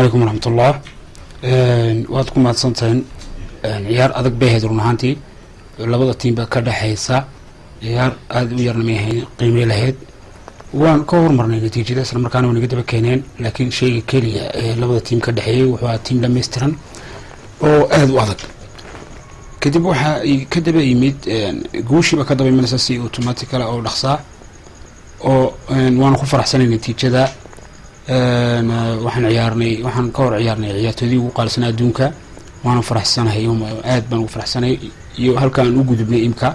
عليكم ورحمة الله. وادكم ما تصنتين عيار أدق بهذا رونهانتي لبضة تيم بكرة حيسا عيار أدو يرنميه قيمة لهاد وان كور مرنا نتيجة ده سلام كانوا نقدر بكينين لكن شيء كلي لبضة تيم كرة حي وهو تيم لم يسترن أو أدو أدق كده بوحة كده بيميد جوشي بكده بيمن أساسي أوتوماتيكال أو لخصة أو وان خفر أحسن النتيجة ده waxaan ciyaarnay waxaan ka hor ciyaarnay ciyaartoydii ugu qaalsanaa adduunka waana faraxsanahay aad baan ugu faraxsanahay iyo halkaan u gudubnay imka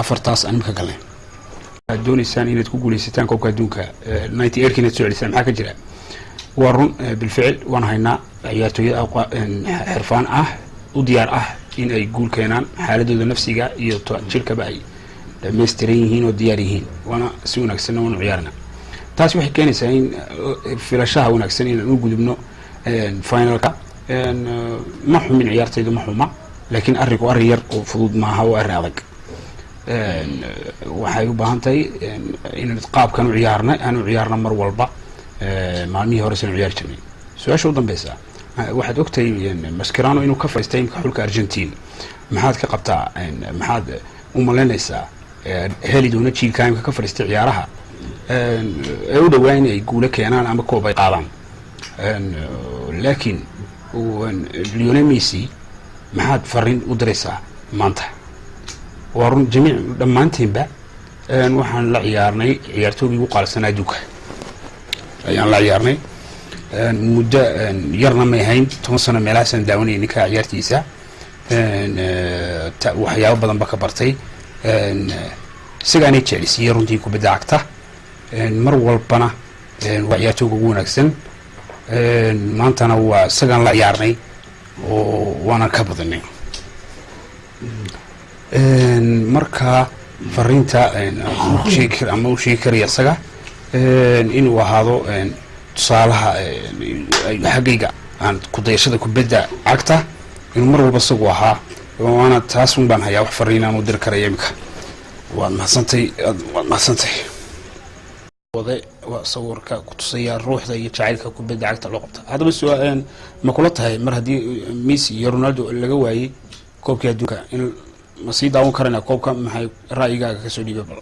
afartaas aan imka galnay doonaysaan inaad ku guuleysataan koobka adduunka 98 kina soo celisaan maxaa ka jira waa run bilficil waan haynaa ciyaartooy xirfaan ah u diyaar ah in ay guul keenaan xaaladooda nafsiga iyo jirkaba ay dhameystiran yihiin oo diyaar yihiin waana si wanaagsan oo ciyaarna taas waxay keenaysaa in filashaha wanaagsan in uu gudubno finalka ma xumin ciyaartaydu ma xuma laakiin arigu ari yar oo fudud ma aha oo ari adag waxay u baahan tahay in qaabkan u ciyaarna mar walba maalmihii hore soo ciyaar jirnay su'aasha u dambaysa waxaad ogtahay Mascherano inuu ka faa'iideystay imka xulka Argentina maxaad ka qabtaa maxaad u malaynaysaa heli doona jiilka imka ka faa'iideystay ciyaaraha أود وين يقول كينان أما كوبا قارن لكن ليونيل ميسي ما حد فرين ودرسة مانته ورن جميع لما أنتم بقى وحن لا عيارني عيارتو بيوقع سنة دوك يعني لا عيارني مدة يرنا ميهين توصلنا ملاسن داوني نكا عيارتي سا وحياة بدن بكبرتي سجاني تشيلسي يرندي كوبا عكته mar walbana waa ciyaartooyga ugu wanaagsan maantana waa isagaan la ciyaarnay oo waana ka badanay marka fariinta ama u sheegi karaya isaga inuu ahaado tusaalaha xaggayga aan ku dayashada kubadda cagta inuu mar walba isagu ahaa waana taas un baan hayaa wax fariinaan u diri karaya imika waad mahadsantahay وصورك كتصير الروح ذي جعلك كبدة عقد الوقت هذا بس ما كلتها مر هدي ميسي يا رونالدو اللي جواي كوب كيدوكا مصيدة ونكرنا كوب كم هاي رأيك كسودي ببلا